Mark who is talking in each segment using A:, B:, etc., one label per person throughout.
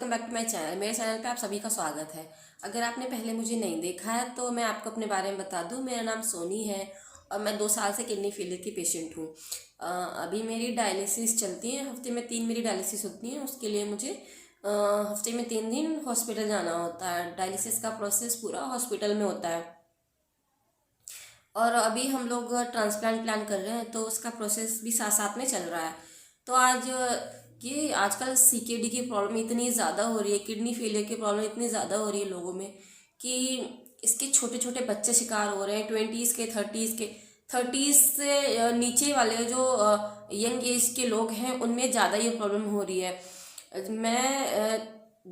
A: Welcome back to my channel. मेरे channel पे आप सभी का स्वागत है। अगर आपने पहले मुझे नहीं देखा है तो मैं आपको अपने बारे में बता दूं। मेरा नाम सोनी है और मैं 2 साल से किडनी फेलियर की पेशेंट हूँ। अभी मेरी डायलिसिस चलती है, हफ्ते में 3 मेरी डायलिसिस होती है। उसके लिए मुझे हफ्ते में 3 दिन हॉस्पिटल जाना होता है। डायलिसिस का प्रोसेस पूरा हॉस्पिटल में होता है और अभी हम लोग ट्रांसप्लांट प्लान कर रहे हैं तो उसका प्रोसेस भी साथ साथ में चल रहा है। तो आज ये आजकल सीकेडी की प्रॉब्लम इतनी ज़्यादा हो रही है, किडनी फेलियर की प्रॉब्लम इतनी ज़्यादा हो रही है लोगों में कि इसके छोटे छोटे बच्चे शिकार हो रहे हैं। 20s के, 30s से नीचे वाले जो यंग एज के लोग हैं उनमें ज़्यादा ये प्रॉब्लम हो रही है। मैं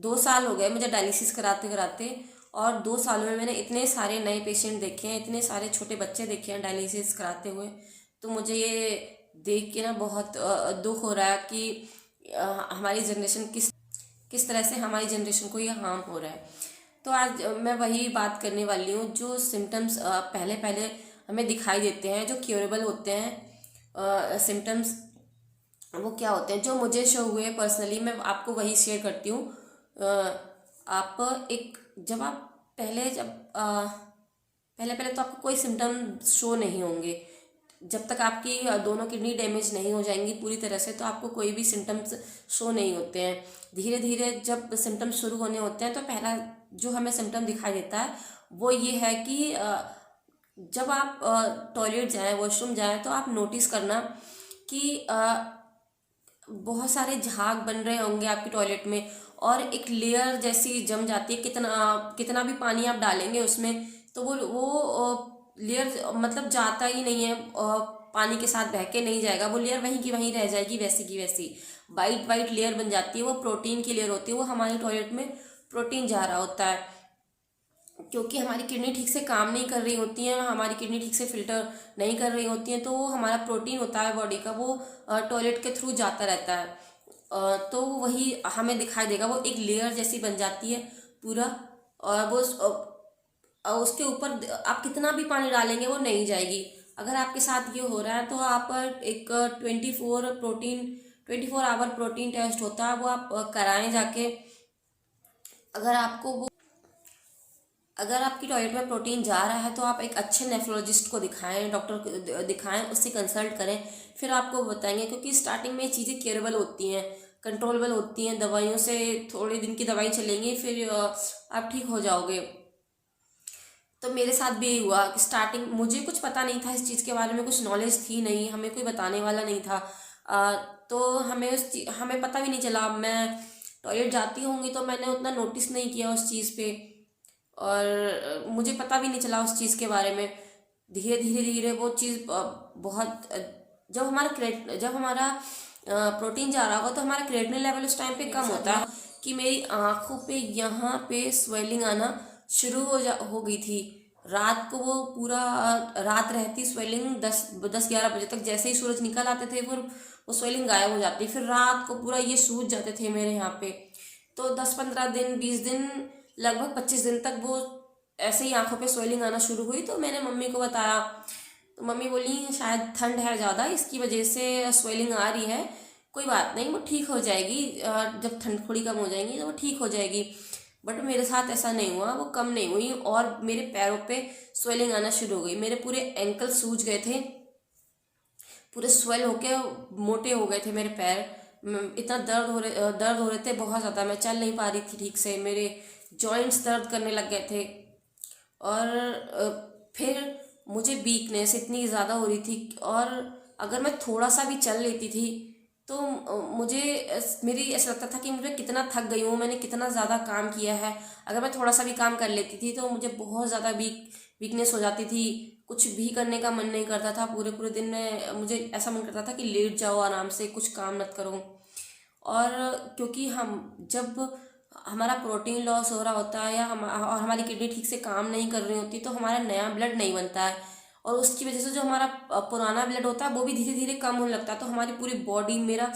A: 2 साल हो गए मुझे डायलिसिस कराते कराते और 2 सालों में मैंने इतने सारे नए पेशेंट देखे हैं, इतने सारे छोटे बच्चे देखे हैं डायलिसिस कराते हुए। तो मुझे ये देख के ना बहुत दुख हो रहा है कि हमारी जनरेशन किस तरह से हमारी जनरेशन को ये हार्म हो रहा है। तो आज मैं वही बात करने वाली हूँ जो सिम्टम्स पहले पहले हमें दिखाई देते हैं, जो क्योरेबल होते हैं सिम्टम्स, वो क्या होते हैं जो मुझे शो हुए पर्सनली, मैं आपको वही शेयर करती हूँ। आप एक जब आप पहले जब पहले पहले तो आपको कोई सिम्टम शो नहीं होंगे जब तक आपकी दोनों किडनी डैमेज नहीं हो जाएंगी पूरी तरह से, तो आपको कोई भी सिम्टम्स शो नहीं होते हैं। धीरे धीरे जब सिम्टम्स शुरू होने होते हैं तो पहला जो हमें सिम्टम दिखाई देता है वो ये है कि जब आप टॉयलेट जाएं, वॉशरूम जाएं, तो आप नोटिस करना कि बहुत सारे झाग बन रहे होंगे आपकी टॉयलेट में और एक लेयर जैसी जम जाती है। कितना कितना भी पानी आप डालेंगे उसमें तो वो लेयर मतलब जाता ही नहीं है, पानी के साथ बह के नहीं जाएगा, वो लेयर वहीं की वहीं रह जाएगी, वैसी की वैसी वाइट वाइट लेयर बन जाती है। वो प्रोटीन की लेयर होती है, वो हमारी टॉयलेट में प्रोटीन जा रहा होता है क्योंकि हमारी किडनी ठीक से काम नहीं कर रही होती है, हमारी किडनी ठीक से फिल्टर नहीं कर रही होती है। तो वो हमारा प्रोटीन होता है बॉडी का, वो टॉयलेट के थ्रू जाता रहता है। तो वही हमें दिखाई देगा, वो एक लेयर जैसी बन जाती है पूरा। और वो उसके ऊपर आप कितना भी पानी डालेंगे वो नहीं जाएगी। अगर आपके साथ ये हो रहा है तो आप एक 24 आवर प्रोटीन टेस्ट होता है, वो आप कराएं जाके। अगर आपको वो अगर आपकी टॉयलेट में प्रोटीन जा रहा है तो आप एक अच्छे नेफ्रोलॉजिस्ट को दिखाएं, डॉक्टर को दिखाएं, उससे कंसल्ट करें, फिर आपको बताएंगे। क्योंकि स्टार्टिंग में ये चीज़ें क्योरेबल होती हैं, कंट्रोलेबल होती हैं, दवाइयों से थोड़े दिन की दवाई चलेंगी, फिर आप ठीक हो जाओगे। तो मेरे साथ भी यही हुआ कि स्टार्टिंग मुझे कुछ पता नहीं था इस चीज़ के बारे में, कुछ नॉलेज थी नहीं, हमें कोई बताने वाला नहीं था। तो हमें पता भी नहीं चला। मैं टॉयलेट जाती होंगी तो मैंने उतना नोटिस नहीं किया उस चीज़ पे और मुझे पता भी नहीं चला उस चीज़ के बारे में। धीरे धीरे धीरे वो चीज़ बहुत जब हमारा प्रोटीन जा रहा होगा तो हमारा क्रिएटिनिन लेवल उस टाइम पे कम होता है कि मेरी आँखों पे यहाँ पे स्वेलिंग आना शुरू हो गई थी। रात को वो पूरा रात रहती स्वेलिंग 10-11 बजे तक, जैसे ही सूरज निकल आते थे फिर वो स्वेलिंग गायब हो जाती, फिर रात को पूरा ये सूज जाते थे मेरे यहाँ पे। तो 10-15 दिन, 20 दिन, लगभग 25 दिन तक वो ऐसे ही आंखों पे स्वेलिंग आना शुरू हुई। तो मैंने मम्मी को बताया तो मम्मी बोली शायद ठंड है ज़्यादा, इसकी वजह से स्वेलिंग आ रही है, कोई बात नहीं, वो ठीक हो जाएगी, जब ठंड थोड़ी कम हो जाएगी तो वो ठीक हो जाएगी। बट मेरे साथ ऐसा नहीं हुआ, वो कम नहीं हुई और मेरे पैरों पे स्वेलिंग आना शुरू हो गई। मेरे पूरे एंकल सूज गए थे, पूरे स्वेल होके मोटे हो गए थे मेरे पैर। इतना दर्द हो रहे थे बहुत ज़्यादा, मैं चल नहीं पा रही थी ठीक से, मेरे जॉइंट्स दर्द करने लग गए थे। और फिर मुझे वीकनेस इतनी ज़्यादा हो रही थी और अगर मैं थोड़ा सा भी चल लेती थी तो मुझे मेरी ऐसा लगता था कि मुझे कितना थक गई हूँ, मैंने कितना ज़्यादा काम किया है। अगर मैं थोड़ा सा भी काम कर लेती थी तो मुझे बहुत ज़्यादा वीकनेस हो जाती थी, कुछ भी करने का मन नहीं करता था। पूरे पूरे दिन में मुझे ऐसा मन करता था कि लेट जाओ आराम से, कुछ काम मत करो। और क्योंकि जब हमारा प्रोटीन लॉस हो रहा होता है या और हमारी किडनी ठीक से काम नहीं कर रही होती तो हमारा नया ब्लड नहीं बनता है और उसकी वजह से जो हमारा पुराना ब्लड होता है वो भी धीरे धीरे कम होने लगता है। तो हमारी पूरी बॉडी, मेरा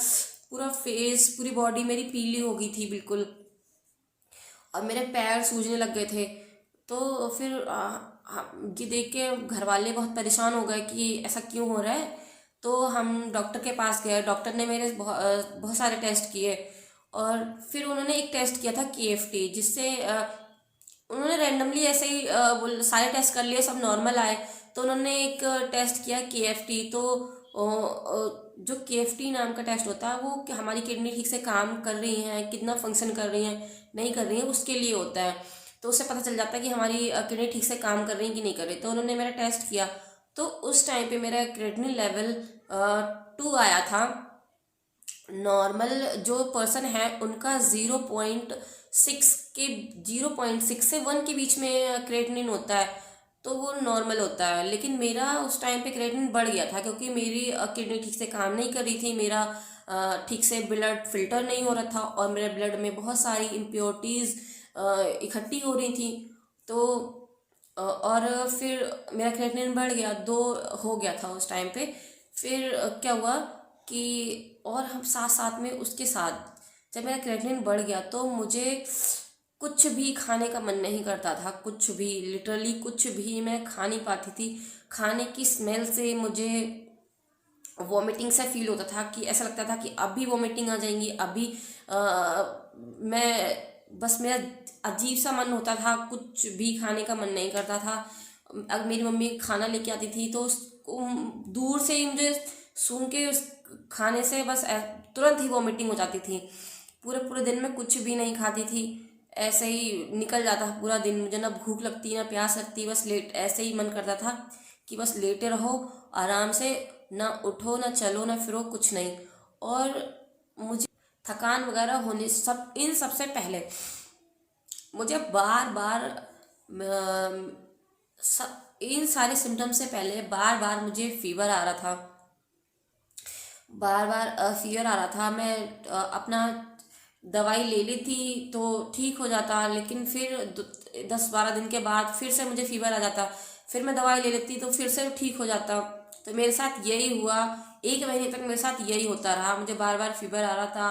A: पूरा फेस, पूरी बॉडी मेरी पीली हो गई थी बिल्कुल और मेरे पैर सूजने लग गए थे। तो फिर ये देख के घर वाले बहुत परेशान हो गए कि ऐसा क्यों हो रहा है। तो हम डॉक्टर के पास गए, डॉक्टर ने मेरे बहुत सारे टेस्ट किए और फिर उन्होंने एक टेस्ट किया था KFT, जिससे उन्होंने रैंडमली ऐसे ही सारे टेस्ट कर लिए, सब नॉर्मल आए। तो उन्होंने एक टेस्ट किया KFT। तो जो KFT नाम का टेस्ट होता है वो कि हमारी किडनी ठीक से काम कर रही हैं, कितना फंक्शन कर रही हैं, नहीं कर रही हैं, उसके लिए होता है। तो उससे पता चल जाता है कि हमारी किडनी ठीक से काम कर रही है कि नहीं कर रही। तो उन्होंने मेरा टेस्ट किया, तो उस टाइम पे मेरा क्रिएटिनिन लेवल 2 आया था। नॉर्मल जो पर्सन है उनका 0.6 के 0.6 से 1 के बीच में क्रिएटिनिन होता है, तो वो नॉर्मल होता है। लेकिन मेरा उस टाइम पे क्रिएटिनिन बढ़ गया था, क्योंकि मेरी किडनी ठीक से काम नहीं कर रही थी, मेरा ठीक से ब्लड फिल्टर नहीं हो रहा था, और मेरे ब्लड में बहुत सारी इम्प्योरिटीज़ इकट्ठी हो रही थी। तो और फिर मेरा क्रिएटिनिन बढ़ गया, 2 हो गया था उस टाइम पे। फिर क्या हुआ कि और हम साथ साथ में उसके साथ जब मेरा क्रिएटिनिन बढ़ गया तो मुझे कुछ भी खाने का मन नहीं करता था, कुछ भी, लिटरली कुछ भी मैं खा नहीं पाती थी। खाने की स्मेल से मुझे वॉमिटिंग सा फील होता था, कि ऐसा लगता था कि अभी वॉमिटिंग आ जाएंगी, अभी मैं बस मेरा अजीब सा मन होता था, कुछ भी खाने का मन नहीं करता था। अगर मेरी मम्मी खाना लेके आती थी तो उसको दूर से ही मुझे सूंघ के उस खाने से बस तुरंत ही वॉमिटिंग हो जाती थी। पूरे पूरे दिन में कुछ भी नहीं खाती थी, ऐसे ही निकल जाता पूरा दिन। मुझे ना भूख लगती ना प्यास लगती, बस लेट ऐसे ही मन करता था कि बस लेटे रहो आराम से, ना उठो ना चलो ना फिरो, कुछ नहीं। और मुझे थकान वगैरह होने सब इन सबसे पहले मुझे बार बार इन सारे सिम्टम्स से पहले बार बार मुझे फीवर आ रहा था, बार बार फीवर आ रहा था। मैं अपना दवाई ले ली थी तो ठीक हो जाता, लेकिन फिर 10-12 दिन के बाद फिर से मुझे फीवर आ जाता। फिर मैं दवाई ले लेती तो फिर से ठीक हो जाता। तो मेरे साथ यही हुआ, 1 महीने तक मेरे साथ यही होता रहा। मुझे बार बार फीवर आ रहा था,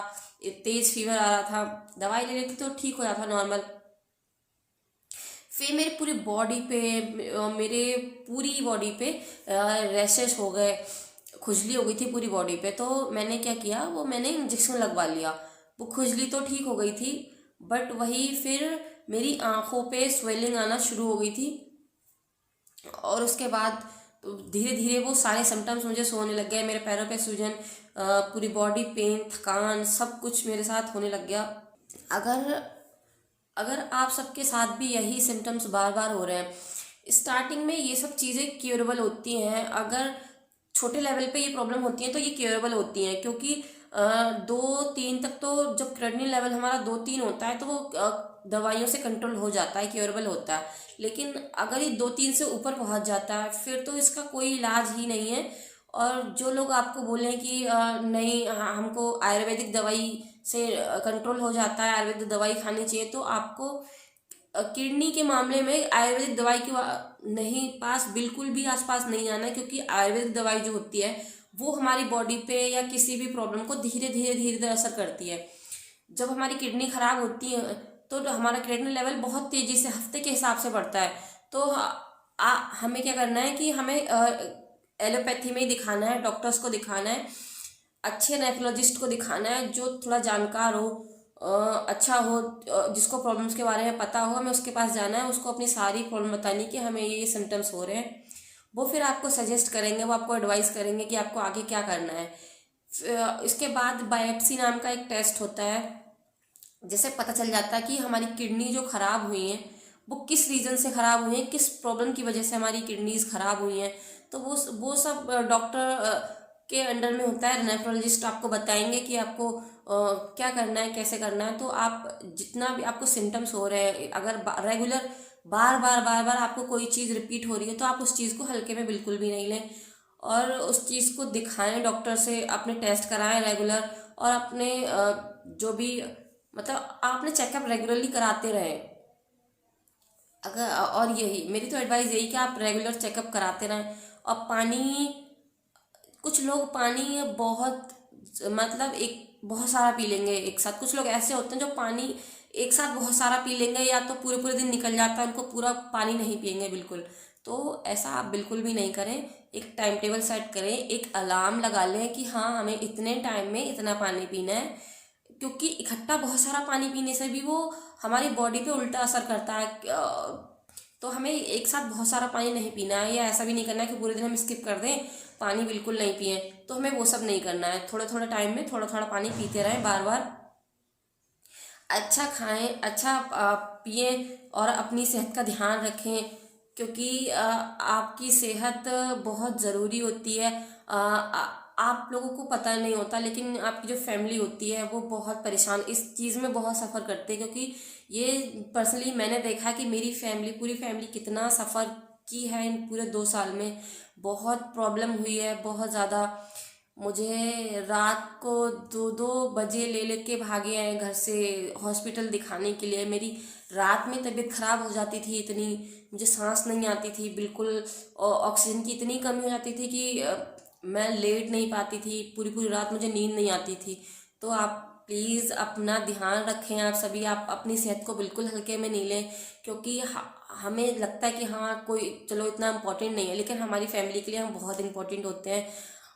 A: तेज फीवर आ रहा था, दवाई ले लेती तो ठीक हो जाता नॉर्मल। फिर मेरे पूरी बॉडी पे मेरे पूरी बॉडी पे रैशेस हो गए, खुजली हो गई थी पूरी बॉडी पे। तो मैंने क्या किया, वो मैंने इंजेक्शन लगवा लिया। वो खुजली तो ठीक हो गई थी, बट वही फिर मेरी आँखों पे स्वेलिंग आना शुरू हो गई थी। और उसके बाद धीरे धीरे वो सारे सिम्टम्स मुझे होने लग गए। मेरे पैरों पे सूजन, पूरी बॉडी पेन, थकान, सब कुछ मेरे साथ होने लग गया। अगर अगर आप सबके साथ भी यही सिम्टम्स बार बार हो रहे हैं, स्टार्टिंग में ये सब चीज़ें क्योरेबल होती हैं। अगर छोटे लेवल पे ये प्रॉब्लम होती है तो ये क्योरेबल होती हैं, क्योंकि 2-3 तक तो जब क्रेटिनिन लेवल हमारा 2-3 होता है तो वो दवाइयों से कंट्रोल हो जाता है, क्योरेबल होता है। लेकिन अगर ये 2-3 से ऊपर पहुंच जाता है फिर तो इसका कोई इलाज ही नहीं है। और जो लोग आपको बोलें कि नहीं हमको आयुर्वेदिक दवाई से कंट्रोल हो जाता है, आयुर्वेदिक दवाई खानी चाहिए, तो आपको किडनी के मामले में आयुर्वेदिक दवाई के नहीं पास बिल्कुल भी आसपास नहीं जाना है, क्योंकि आयुर्वेदिक दवाई जो होती है वो हमारी बॉडी पे या किसी भी प्रॉब्लम को धीरे धीरे धीरे धीरे असर करती है। जब हमारी किडनी खराब होती है तो हमारा क्रिएटिनिन लेवल बहुत तेज़ी से हफ्ते के हिसाब से बढ़ता है। तो हमें क्या करना है कि हमें एलोपैथी में ही दिखाना है, डॉक्टर्स को दिखाना है, अच्छे नेफ्रोलॉजिस्ट को दिखाना है जो थोड़ा जानकार हो, अच्छा हो, जिसको प्रॉब्लम्स के बारे में पता हो। हमें उसके पास जाना है, उसको अपनी सारी प्रॉब्लम बतानी कि हमें ये सिम्टम्स हो रहे हैं। वो फिर आपको सजेस्ट करेंगे, वो आपको एडवाइस करेंगे कि आपको आगे क्या करना है। इसके बाद बायोप्सी नाम का एक टेस्ट होता है, जिससे पता चल जाता है कि हमारी किडनी जो ख़राब हुई हैं वो किस रीज़न से ख़राब हुई हैं, किस प्रॉब्लम की वजह से हमारी किडनीज ख़राब हुई हैं। तो वो सब डॉक्टर के अंडर में होता है। नेफ्रोलॉजिस्ट आपको बताएंगे कि आपको क्या करना है, कैसे करना है। तो आप जितना भी आपको सिम्टम्स हो रहे हैं, अगर रेगुलर बार बार आपको कोई चीज़ रिपीट हो रही है तो आप उस चीज़ को हल्के में बिल्कुल भी नहीं लें, और उस चीज़ को दिखाएं डॉक्टर से, अपने टेस्ट कराएं रेगुलर, और अपने जो भी मतलब आपने चेकअप रेगुलरली कराते रहें। अगर और यही मेरी तो एडवाइस यही कि आप रेगुलर चेकअप कराते रहें। और पानी, कुछ लोग पानी बहुत मतलब एक बहुत सारा पी लेंगे एक साथ। कुछ लोग ऐसे होते हैं जो पानी एक साथ बहुत सारा पी लेंगे, या तो पूरे पूरे दिन निकल जाता है उनको, पूरा पानी नहीं पियेंगे बिल्कुल। तो ऐसा आप बिल्कुल भी नहीं करें। एक टाइम टेबल सेट करें, एक अलार्म लगा लें कि हाँ हमें इतने टाइम में इतना पानी पीना है। क्योंकि इकट्ठा बहुत सारा पानी पीने से भी वो हमारी बॉडी पे उल्टा असर करता है। तो हमें एक साथ बहुत सारा पानी नहीं पीना है, या ऐसा भी नहीं करना है कि पूरे दिन हम स्किप कर दें, पानी बिल्कुल नहीं पिए। तो हमें वो सब नहीं करना है। थोड़े थोड़े टाइम में थोड़ा थोड़ा पानी पीते रहें बार बार। अच्छा खाएं, अच्छा पिए, और अपनी सेहत का ध्यान रखें, क्योंकि आपकी सेहत बहुत ज़रूरी होती है। आप लोगों को पता नहीं होता, लेकिन आपकी जो फैमिली होती है वो बहुत परेशान, इस चीज़ में बहुत सफ़र करते हैं। क्योंकि ये पर्सनली मैंने देखा कि मेरी फैमिली, पूरी फैमिली कितना सफ़र की है इन पूरे 2 साल में। बहुत प्रॉब्लम हुई है, बहुत ज़्यादा। मुझे रात को 2-2 बजे ले लेके भागे आए घर से हॉस्पिटल दिखाने के लिए। मेरी रात में तबीयत ख़राब हो जाती थी इतनी, मुझे सांस नहीं आती थी बिल्कुल, और ऑक्सीजन की इतनी कमी हो जाती थी कि मैं लेट नहीं पाती थी, पूरी पूरी रात मुझे नींद नहीं आती थी। तो आप प्लीज़ अपना ध्यान रखें, आप सभी, आप अपनी सेहत को बिल्कुल हल्के में नहीं लें। क्योंकि हमें लगता है कि हाँ कोई चलो इतना इम्पोर्टेंट नहीं है, लेकिन हमारी फैमिली के लिए हम बहुत इम्पोर्टेंट होते हैं,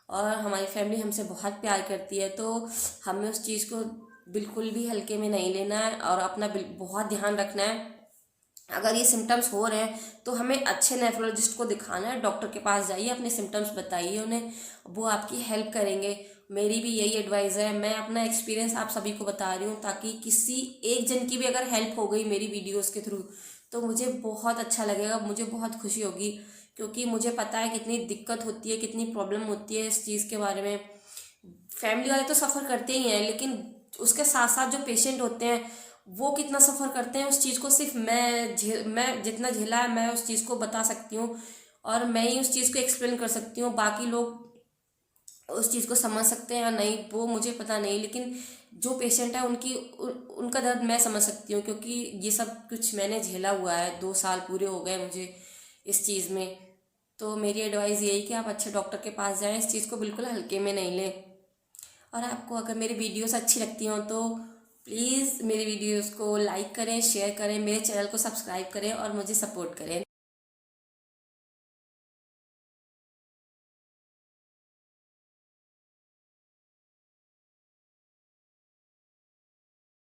A: और हमारी फैमिली हमसे बहुत प्यार करती है। तो हमें उस चीज़ को बिल्कुल भी हल्के में नहीं लेना है, और अपना बहुत ध्यान रखना है। अगर ये सिम्टम्स हो रहे हैं तो हमें अच्छे नेफ्रोलॉजिस्ट को दिखाना है, डॉक्टर के पास जाइए, अपने सिम्टम्स बताइए उन्हें, वो आपकी हेल्प करेंगे। मेरी भी यही एडवाइस है, मैं अपना एक्सपीरियंस आप सभी को बता रही हूँ, ताकि किसी एक जन की भी अगर हेल्प हो गई मेरी वीडियोस के थ्रू तो मुझे बहुत अच्छा लगेगा, मुझे बहुत खुशी होगी। क्योंकि मुझे पता है कितनी दिक्कत होती है, कितनी प्रॉब्लम होती है इस चीज़ के बारे में। फैमिली वाले तो सफ़र करते ही हैं, लेकिन उसके साथ साथ जो पेशेंट होते हैं वो कितना सफ़र करते हैं, उस चीज़ को सिर्फ मैं जितना झेला है मैं उस चीज़ को बता सकती हूँ, और मैं ही उस चीज़ को एक्सप्लेन कर सकती हूँ। बाकी लोग उस चीज़ को समझ सकते हैं या नहीं वो मुझे पता नहीं, लेकिन जो पेशेंट है उनका दर्द मैं समझ सकती हूँ। क्योंकि ये सब कुछ मैंने झेला हुआ है, 2 साल पूरे हो गए मुझे इस चीज़ में। तो मेरी एडवाइस यही कि आप अच्छे डॉक्टर के पास जाएं, इस चीज़ को बिल्कुल हल्के में नहीं लें। और आपको अगर मेरी वीडियोस अच्छी लगती हों तो प्लीज़ मेरी वीडियोस को लाइक करें, शेयर करें, मेरे चैनल को सब्सक्राइब करें और मुझे सपोर्ट करें।